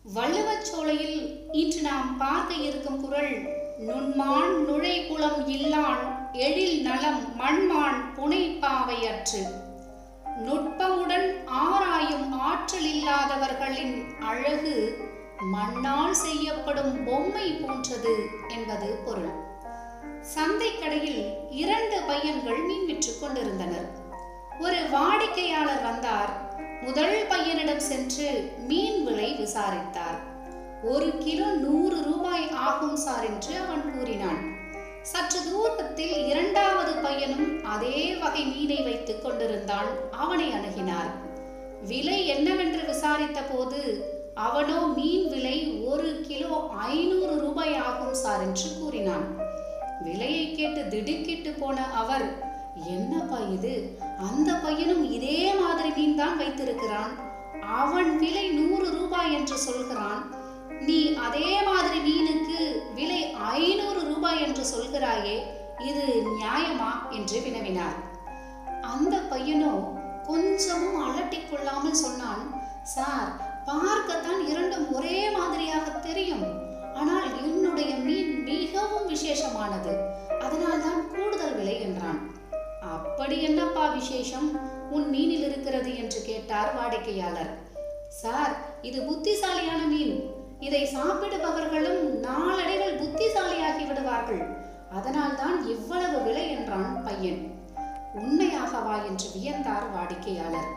வள்ளுவச்சோலையில் இன்று நாம் பார்க்க இருக்கும் குறள், நுண்மான் நுழைகுளம் இல்லான் எழில் நலம் மண்மான் புனைப்பாவையற்று. நுட்பமுடன் ஆராயும் ஆற்றல் இல்லாதவர்களின் அழகு மண்ணால் செய்யப்படும் பொம்மை போன்றது என்பது பொருள். சந்தைக்கடையில் 2 பையன்கள் மீன் விற்றுக் கொண்டிருந்தனர். ஒரு வாடிக்கையாளர் வந்தார். முதல் பையனிடம் சென்று மீன் விலை விசாரித்தார். 1 கிலோ 100 ரூபாய் ஆகும் சார் என்று அவன் கூறினான். சற்று தூரத்தில் 2வது பையனும் அதே வகை மீனை வைத்துக் கொண்டிருந்தான். அவனை அணுகினார். விலை என்னவென்று விசாரித்த போது அவனோ மீன் விலை 1 கிலோ 500 ரூபாய் ஆகும் சார் என்று கூறினான். விலையை கேட்டு திடுக்கிட்டு போன அவர், என்னப்பா இது, அந்த பையனும் இதே மாதிரி மீன் தான் வைத்திருக்கிறான், அவன் விலை 100 ரூபாய் என்று சொல்கிறான், நீ அதே மாதிரி மீனுக்கு விலை 500 ரூபாய் என்று சொல்கிறாயே, இது நியாயமா என்று வினவினார். அந்த பையனோ கொஞ்சமும் அலட்டிக் கொள்ளாமல் சொன்னான், சார், பார்க்கத்தான் 2ம் ஒரே மாதிரியாக தெரியும், ஆனால் என்னுடைய மீன் மிகவும் விசேஷமானது, அதனால் தான் கூடுதல் விலை என்றான். அப்படி என்னப்பா விசேஷம் உன் மீனில் இருக்கிறது என்று கேட்டார் வாடிக்கையாளர். சார், இது புத்திசாலியான மீன், இதை சாப்பிடுபவர்களும் நாளடைவில் புத்திசாலியாகி விடுவார்கள், அதனால் தான் இவ்வளவு விலை என்றான் பையன். உண்மையாகவா என்று வியந்தார் வாடிக்கையாளர்.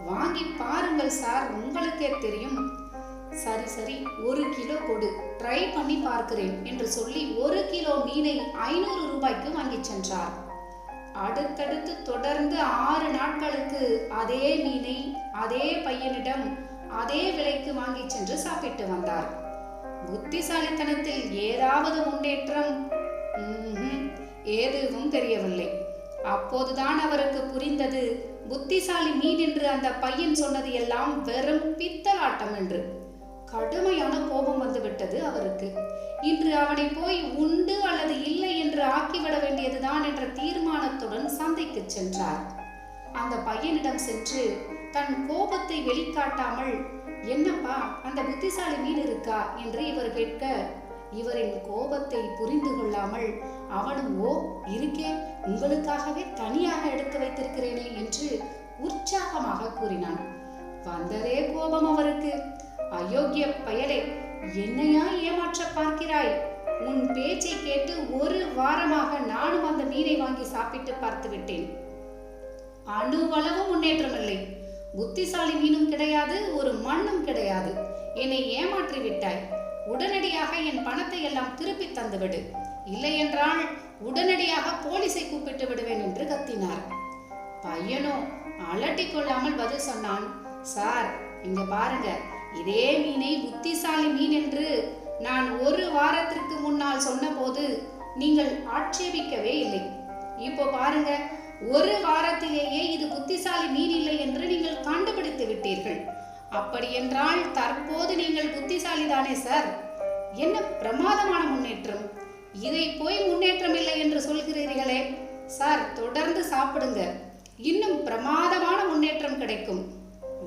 வாங்கி பாருங்கள் சார், உங்களுக்கே தெரியும். சரி சரி, 1 கிலோ கொடு, ட்ரை பண்ணி பார்க்கிறேன் என்று சொல்லி 1 கிலோ மீனை 500 ரூபாய்க்கு வாங்கி சென்றார். அடுத்தடுத்து தொடர்ந்து 6 நாட்களுக்கு அதே மீனை அதே பையனிடம் அதே விலைக்கு வாங்கி சென்று சாப்பிட்டு வந்தார். புத்திசாலித்தனத்தில் ஏதாவது முன்னேற்றம்? எதுவும் தெரியவில்லை. அப்போதுதான் அவருக்கு புரிந்தது, புத்திசாலி மீன் என்று அந்த பையன் சொன்னது எல்லாம் வெறும் பித்தலாட்டம் என்று. கடுமையான கோபம் வந்துவிட்டது அவருக்கு. இன்று அவனை போய் உண்டு அல்லது இல்லை என்று ஆக்கிவிட வேண்டியதுதான் என்ற தீர்மானத்துடன் சந்தைக்கு சென்றார். அந்த பையனிடம் சென்று தன் கோபத்தை வெளிக்காட்டாமல், என்னப்பா, அந்த புத்திசாலி மீன் இருக்கா என்று இவர் கேட்க, இவரின் கோபத்தை புரிந்து கொள்ளாமல் அவனும், ஓ இருக்கே, உங்களுக்காகவே தனியாக எடுத்து வைத்திருக்கிறேனே என்று உற்சாகமாக கூறினான். வந்ததே கோபம் அவருக்கு. அயோக்கிய பயலே, என்னையா ஏமாற்ற பார்க்கிறாய்? உன் பேச்சை கேட்டு 1 வாரமாக நானும் அந்த மீனை வாங்கி சாப்பிட்டு பார்த்து விட்டேன். அணுவளவு முன்னேற்றம் இல்லை. புத்திசாலி மீனும் கிடையாது, ஒரு மண்ணும் கிடையாது. என்னை ஏமாற்றி விட்டாய். உடனடியாக என் பணத்தை எல்லாம் திருப்பி தந்துவிடு, இல்லை என்றால் உடனடியாக போலீஸை கூப்பிட்டு விடுவேன் என்று கத்தினார். பையனோ அலட்டிக் கொள்ளாமல் பதில் சொன்னான், சார், இங்க பாருங்க, இதே மீனை புத்திசாலி மீன் என்று நான் 1 வாரத்திற்கு முன்னால் சொன்ன போது நீங்கள் ஆட்சேபிக்கவே இல்லை. இப்போ பாருங்க, 1 வாரத்திலேயே இது புத்திசாலி மீன் இல்லை என்று நீங்கள் கண்டுபிடித்து விட்டீர்கள். அப்படி என்றால் தற்போது நீங்கள் புத்திசாலி தானே சார்? என்ன பிரமாதமான முன்னேற்றம்! இதை போய் முன்னேற்றம் இல்லை என்று சொல்கிறீர்களே சார், தொடர்ந்து சாப்பிடுங்க, இன்னும் பிரமாதமான முன்னேற்றம் கிடைக்கும்.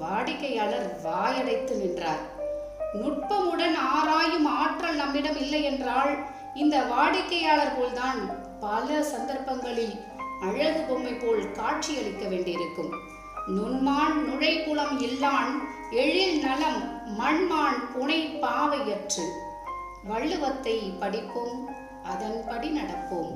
வாடிக்கையாளர் வாயடைத்து நின்றார். நுட்பமுடன் ஆராயும் ஆற்றல் நம்மிடம் இல்லை என்றால் இந்த வாடிக்கையாளர் போல்தான் பல சந்தர்ப்பங்களில் அழகு பொம்மை போல் காட்சியளிக்க வேண்டியிருக்கும். நுண்மான் நுழைகுளம் இல்லான் எழில் நலம் மண்மான் புனை பாவையற்று. வள்ளுவத்தை படிப்போம், அதன்படி நடப்போம்.